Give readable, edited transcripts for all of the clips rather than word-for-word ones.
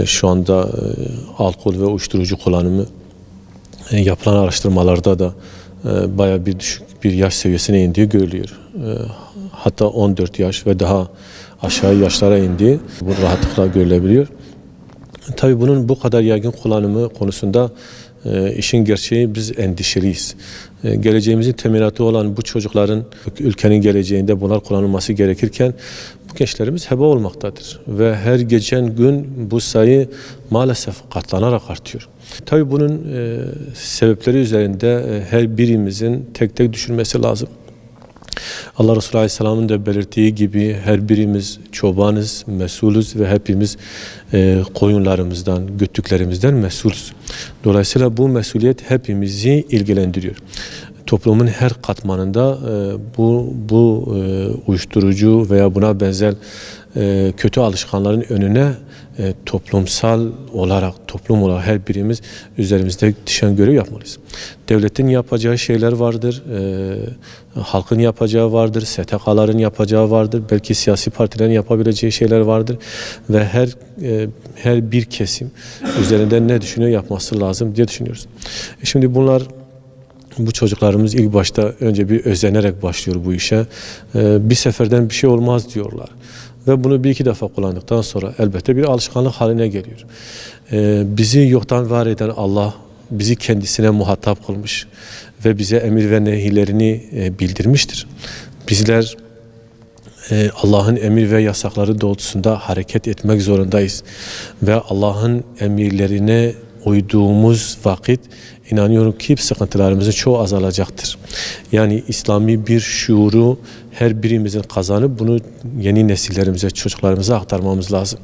Şu anda alkol ve uyuşturucu kullanımı yapılan araştırmalarda da bayağı bir düşük bir yaş seviyesine indiği görülüyor. Hatta 14 yaş ve daha aşağı yaşlara indiği bu rahatlıkla görülebiliyor. Tabii bunun bu kadar yaygın kullanımı konusunda işin gerçeği biz endişeliyiz. Geleceğimizin teminatı olan bu çocukların ülkenin geleceğinde bunlar kullanılması gerekirken bu gençlerimiz heba olmaktadır. Ve her geçen gün bu sayı maalesef katlanarak artıyor. Tabii bunun sebepleri üzerinde her birimizin tek tek düşünmesi lazım. Allah Resulü Aleyhisselam'ın da belirttiği gibi her birimiz çobanız, mesulüz ve hepimiz koyunlarımızdan, güttüklerimizden mesulüz. Dolayısıyla bu mesuliyet hepimizi ilgilendiriyor. Toplumun her katmanında bu uyuşturucu veya buna benzer kötü alışkanların önüne toplumsal olarak, toplum olarak her birimiz üzerimizde düşen görev yapmalıyız. Devletin yapacağı şeyler vardır, halkın yapacağı vardır, STK'ların yapacağı vardır, belki siyasi partilerin yapabileceği şeyler vardır ve her bir kesim üzerinde ne düşünüyor yapması lazım diye düşünüyoruz. Şimdi bu çocuklarımız ilk başta önce bir özenerek başlıyor bu işe. Bir seferden bir şey olmaz diyorlar. Ve bunu bir iki defa kullandıktan sonra elbette bir alışkanlık haline geliyor. Bizi yoktan var eden Allah bizi kendisine muhatap kılmış ve bize emir ve nehilerini bildirmiştir. Bizler Allah'ın emir ve yasakları doğrultusunda hareket etmek zorundayız. Ve Allah'ın emirlerine uyduğumuz vakit inanıyorum ki sıkıntılarımızın çoğu azalacaktır. Yani İslami bir şuuru her birimizin kazanıp bunu yeni nesillerimize, çocuklarımıza aktarmamız lazım.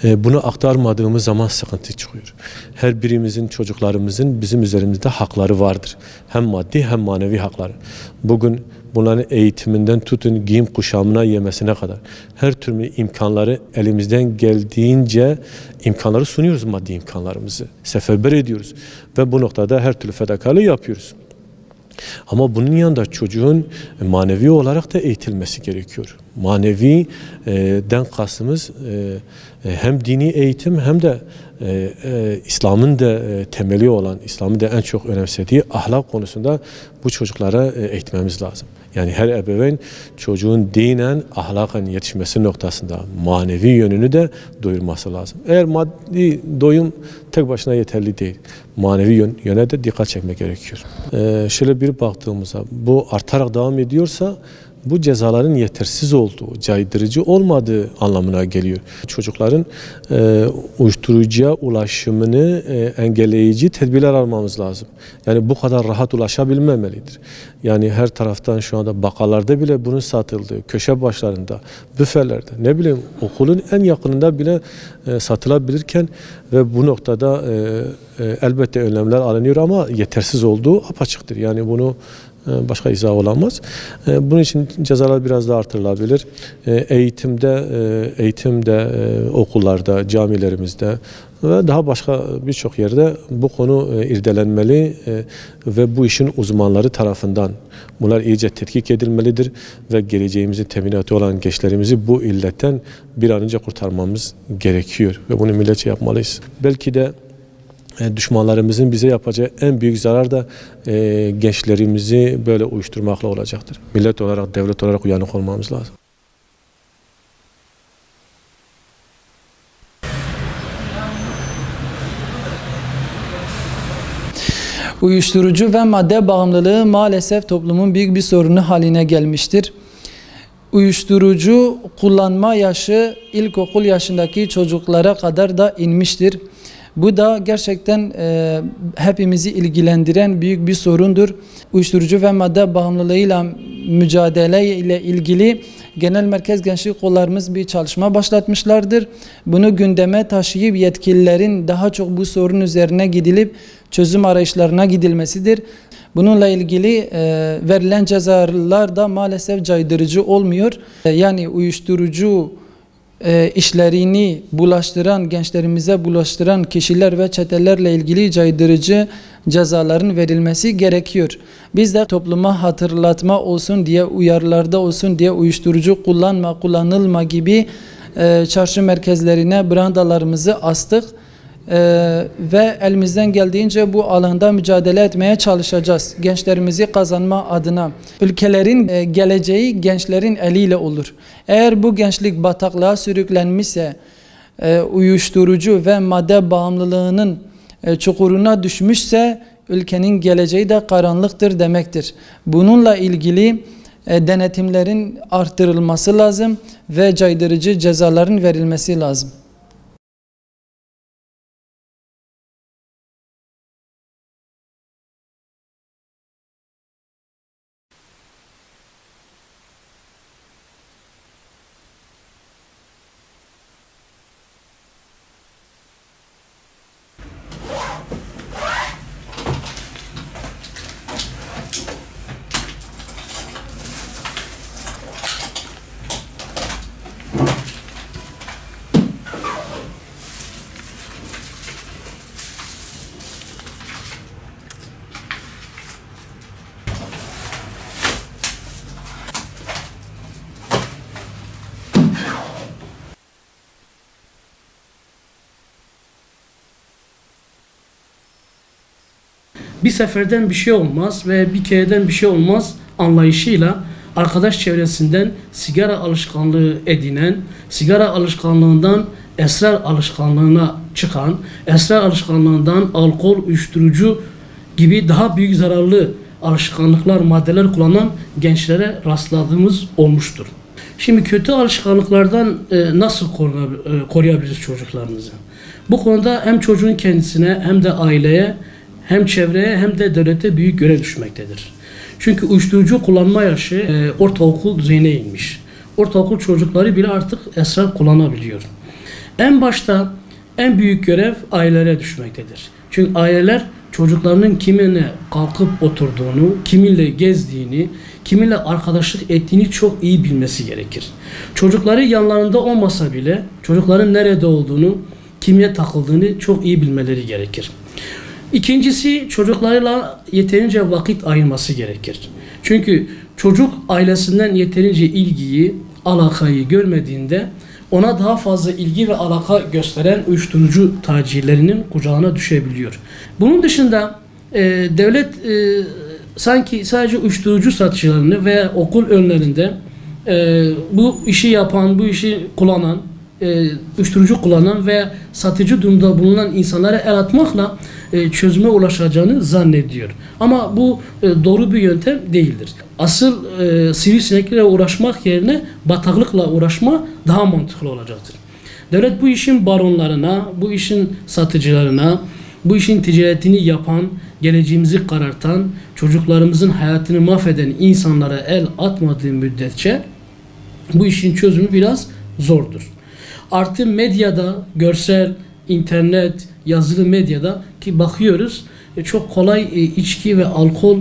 Bunu aktarmadığımız zaman sıkıntı çıkıyor. Her birimizin, çocuklarımızın bizim üzerimizde hakları vardır. Hem maddi hem manevi hakları. Bugün bunların eğitiminden tutun giyim kuşamına yemesine kadar her türlü imkanları elimizden geldiğince imkanları sunuyoruz, maddi imkanlarımızı. Seferber ediyoruz ve bu noktada her türlü fedakarlığı yapıyoruz. Ama bunun yanında çocuğun manevi olarak da eğitilmesi gerekiyor. Manevi'den kastımız hem dini eğitim hem de İslam'ın da temeli olan, İslam'ın da en çok önemsediği ahlak konusunda bu çocuklara eğitmemiz lazım. Yani her ebeveyn çocuğun dinen, ahlaken yetişmesi noktasında manevi yönünü de doyurması lazım. Eğer maddi doyum tek başına yeterli değil. Manevi yöne de dikkat çekmek gerekiyor. Şöyle bir baktığımızda bu artarak devam ediyorsa bu cezaların yetersiz olduğu, caydırıcı olmadığı anlamına geliyor. Çocukların uyuşturucuya ulaşımını engelleyici tedbirler almamız lazım. Yani bu kadar rahat ulaşabilmemelidir. Yani her taraftan şu anda bakkallarda bile bunun satıldığı, köşe başlarında, büfelerde, ne bileyim okulun en yakınında bile satılabilirken ve bu noktada elbette önlemler alınıyor ama yetersiz olduğu apaçıktır. Yani bunu başka izah olamaz. Bunun için cezalar biraz daha artırılabilir. Eğitimde, okullarda, camilerimizde ve daha başka birçok yerde bu konu irdelenmeli ve bu işin uzmanları tarafından bunlar iyice tetkik edilmelidir ve geleceğimizin teminatı olan gençlerimizi bu illetten bir an önce kurtarmamız gerekiyor ve bunu milletçe yapmalıyız. Belki de düşmanlarımızın bize yapacağı en büyük zarar da gençlerimizi böyle uyuşturmakla olacaktır. Millet olarak, devlet olarak uyanık olmamız lazım. Uyuşturucu ve madde bağımlılığı maalesef toplumun büyük bir sorunu haline gelmiştir. Uyuşturucu kullanma yaşı ilkokul yaşındaki çocuklara kadar da inmiştir. Bu da gerçekten hepimizi ilgilendiren büyük bir sorundur. Uyuşturucu ve madde bağımlılığıyla mücadele ile ilgili Genel Merkez Gençlik Kollarımız bir çalışma başlatmışlardır. Bunu gündeme taşıyıp yetkililerin daha çok bu sorun üzerine gidilip çözüm arayışlarına gidilmesidir. Bununla ilgili verilen cezalar da maalesef caydırıcı olmuyor. Yani uyuşturucu işlerini bulaştıran, gençlerimize bulaştıran kişiler ve çetelerle ilgili caydırıcı cezaların verilmesi gerekiyor. Biz de topluma hatırlatma olsun diye, uyarılarda olsun diye uyuşturucu kullanılma gibi çarşı merkezlerine brandalarımızı astık. Ve elimizden geldiğince bu alanda mücadele etmeye çalışacağız. Gençlerimizi kazanma adına. Ülkelerin geleceği gençlerin eliyle olur. Eğer bu gençlik bataklığa sürüklenmişse, uyuşturucu ve madde bağımlılığının çukuruna düşmüşse, ülkenin geleceği de karanlıktır demektir. Bununla ilgili denetimlerin artırılması lazım ve caydırıcı cezaların verilmesi lazım. Bir seferden bir şey olmaz ve bir kereden bir şey olmaz anlayışıyla arkadaş çevresinden sigara alışkanlığı edinen, sigara alışkanlığından esrar alışkanlığına çıkan, esrar alışkanlığından alkol, uyuşturucu gibi daha büyük zararlı alışkanlıklar, maddeler kullanan gençlere rastladığımız olmuştur. Şimdi kötü alışkanlıklardan nasıl koruyabiliriz çocuklarımızı? Bu konuda hem çocuğun kendisine hem de aileye, hem çevreye hem de devlete büyük görev düşmektedir. Çünkü uyuşturucu kullanma yaşı ortaokul düzeyine inmiş. Ortaokul çocukları bile artık esrar kullanabiliyor. En başta en büyük görev ailelere düşmektedir. Çünkü aileler çocuklarının kiminle kalkıp oturduğunu, kiminle gezdiğini, kiminle arkadaşlık ettiğini çok iyi bilmesi gerekir. Çocukları yanlarında olmasa bile çocukların nerede olduğunu, kimle takıldığını çok iyi bilmeleri gerekir. İkincisi, çocuklarla yeterince vakit ayırması gerekir. Çünkü çocuk ailesinden yeterince ilgiyi, alakayı görmediğinde ona daha fazla ilgi ve alaka gösteren uyuşturucu tacirlerinin kucağına düşebiliyor. Bunun dışında devlet sanki sadece uyuşturucu satıcılarını veya okul önlerinde bu işi yapan, bu işi kullanan, uyuşturucu kullanan veya satıcı durumda bulunan insanlara el atmakla çözüme ulaşacağını zannediyor. Ama bu doğru bir yöntem değildir. Asıl sivrisineklerle uğraşmak yerine bataklıkla uğraşma daha mantıklı olacaktır. Devlet bu işin baronlarına, bu işin satıcılarına, bu işin ticaretini yapan, geleceğimizi karartan, çocuklarımızın hayatını mahveden insanlara el atmadığı müddetçe bu işin çözümü biraz zordur. Artı medyada, görsel, internet, yazılı medyada ki bakıyoruz çok kolay içki ve alkol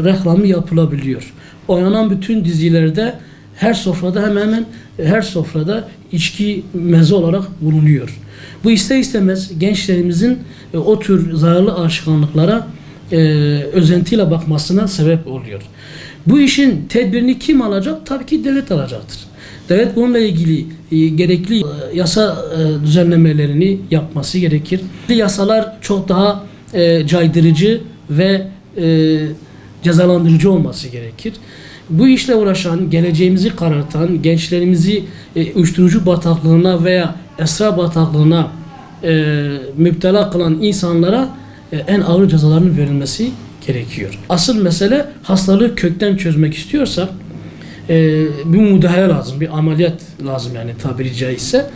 reklamı yapılabiliyor. Oynanan bütün dizilerde her sofrada hemen hemen her sofrada içki meze olarak bulunuyor. Bu ister istemez gençlerimizin o tür zararlı alışkanlıklara özentiyle bakmasına sebep oluyor. Bu işin tedbirini kim alacak? Tabii ki devlet alacaktır. Devlet bununla ilgili gerekli yasa düzenlemelerini yapması gerekir. Yasalar çok daha caydırıcı ve cezalandırıcı olması gerekir. Bu işle uğraşan, geleceğimizi karartan, gençlerimizi uyuşturucu bataklığına veya esrar bataklığına müptela kılan insanlara en ağır cezaların verilmesi gerekiyor. Asıl mesele hastalığı kökten çözmek istiyorsak bir müdahale lazım, bir ameliyat lazım yani tabiri caizse.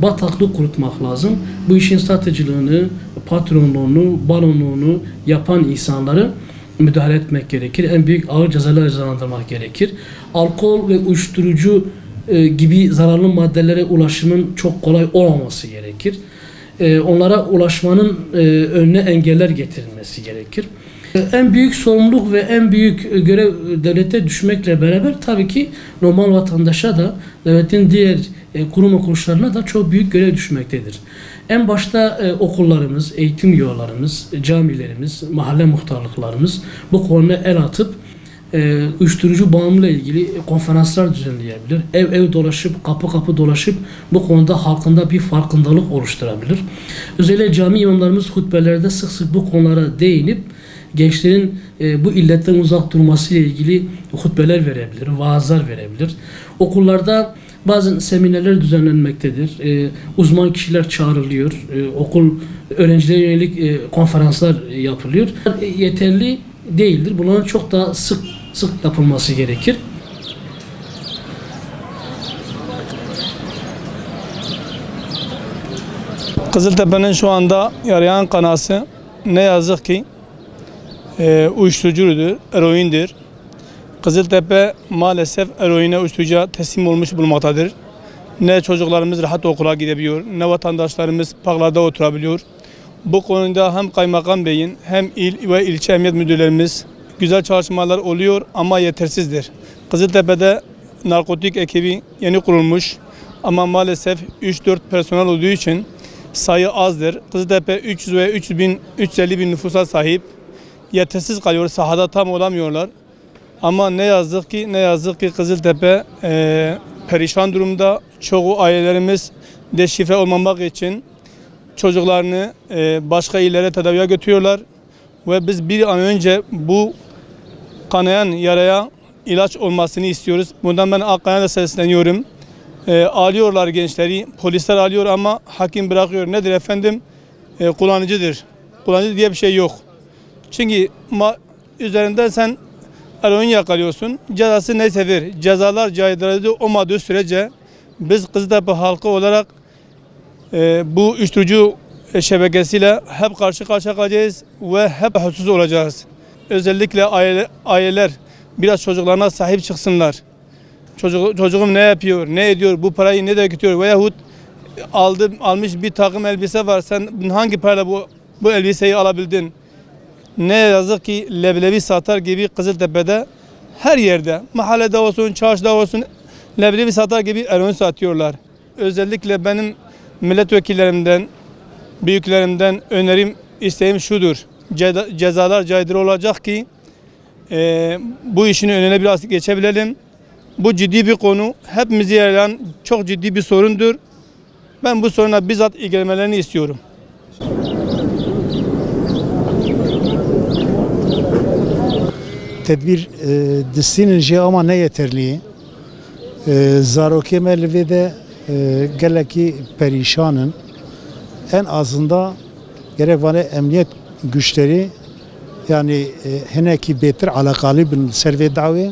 Bataklığı kurutmak lazım. Bu işin satıcılığını, patronluğunu, balonluğunu yapan insanları müdahale etmek gerekir. En büyük ağır cezalar cezalandırmak gerekir. Alkol ve uyuşturucu gibi zararlı maddelere ulaşımın çok kolay olmaması gerekir. Onlara ulaşmanın önüne engeller getirilmesi gerekir. En büyük sorumluluk ve en büyük görev devlete düşmekle beraber tabii ki normal vatandaşa da devletin diğer kurum ve kuruluşlarına da çok büyük görev düşmektedir. En başta okullarımız, eğitim yuvalarımız, camilerimiz, mahalle muhtarlıklarımız bu konuya el atıp uyuşturucu bağımlılığı ile ilgili konferanslar düzenleyebilir. Ev ev dolaşıp, kapı kapı dolaşıp bu konuda halkında bir farkındalık oluşturabilir. Özellikle cami imamlarımız hutbelerde sık sık bu konulara değinip gençlerin bu illetten uzak durması ile ilgili hutbeler verebilir, vaazlar verebilir. Okullarda bazen seminerler düzenlenmektedir. Uzman kişiler çağrılıyor. Okul öğrencilere yönelik konferanslar yapılıyor. Yeterli değildir. Bunların çok daha sık yapılması gerekir. Kızıltepe'nin şu anda yarayan kanası ne yazık ki uyuşturucudur, eroindir. Kızıltepe maalesef eroine, uyuşturucuya teslim olmuş bulunmaktadır. Ne çocuklarımız rahat okula gidebiliyor, ne vatandaşlarımız parklarda oturabiliyor. Bu konuda hem Kaymakam Bey'in hem il ve ilçe emniyet müdürlerimiz güzel çalışmalar oluyor ama yetersizdir. Kızıltepe'de narkotik ekibi yeni kurulmuş ama maalesef 3-4 personel olduğu için sayı azdır. Kızıltepe 300 ve 350 bin nüfusa sahip. Yetersiz kalıyor, sahada tam olamıyorlar. Ama ne yazık ki Kızıltepe perişan durumda. Çoğu ailelerimiz deşifre olmamak için çocuklarını başka illere tedaviye götürüyorlar. Ve biz bir an önce bu kanayan yaraya ilaç olmasını istiyoruz. Bundan ben Akkaya'ya da sesleniyorum. Alıyorlar gençleri, polisler alıyor ama hakim bırakıyor. Nedir efendim? Kullanıcıdır. Kullanıcı diye bir şey yok. Çünkü üzerinden sen eroin yakalıyorsun. Cezası neysedir. Cezalar caydırıcı olmadığı sürece biz Kızıltepe halkı olarak bu uyuşturucu şebekesiyle hep karşı karşıya kalacağız ve hep huysuz olacağız. Özellikle aileler biraz çocuklarına sahip çıksınlar. Çocuğum ne yapıyor, ne ediyor, bu parayı ne de götürüyor veyahut almış bir takım elbise var, sen hangi parayla bu elbiseyi alabildin? Ne yazık ki leblebi satar gibi Kızıltepe'de her yerde, mahallede olsun, çarşıda olsun leblebi satar gibi eroin satıyorlar. Özellikle benim milletvekillerimden, büyüklerimden önerim, isteğim şudur. Cezalar caydırıcı olacak ki bu işin önüne biraz geçebilelim. Bu ciddi bir konu. Hepimizi yarayan çok ciddi bir sorundur. Ben bu soruna bizzat ilgilenmelerini istiyorum. Tedbir disinince ama ne yeterli. Zarokê me li vê de gelekî perişanın. En azında gerek vane emniyet güçleri yani hinekî bêtir alakalı bin servê dawê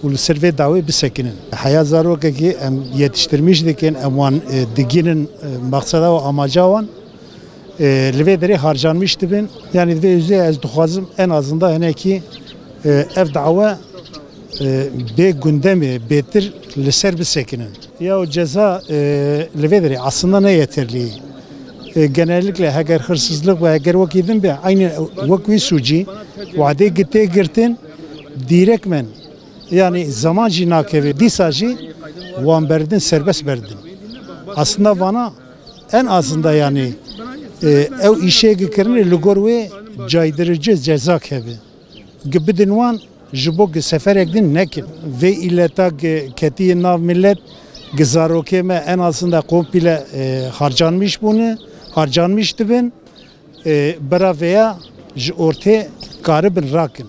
û servê dawê bisekinin. Heya zarokekî em yetiştirmiş dikin em wan digînin maksada û amaca wan li vê derê harcanmış dibin. Yani vê yüzê ez dixwazim en azında hinekî ev dawa bê gündemê bêtir li ser bisekinin. Ya o ceza li vê derê aslında ne yeterli. Genellikle eğer hırsızlık ve eğer vakidin be aynı vakvi suci vade gitte girtin direktmen yani zaman cinakeve disajı van berdin serbest berdin. Aslında bana en azında yani ev işe gikerine lugor ve caydırıcı ceza kebi. Gibidin van jibok sefer ekdin nekin ve illeta ketiye nav millet gizarokeme en azında komple harcanmış bunu. Harcanmıştı ben, bera veya ortaya karı bin rakın.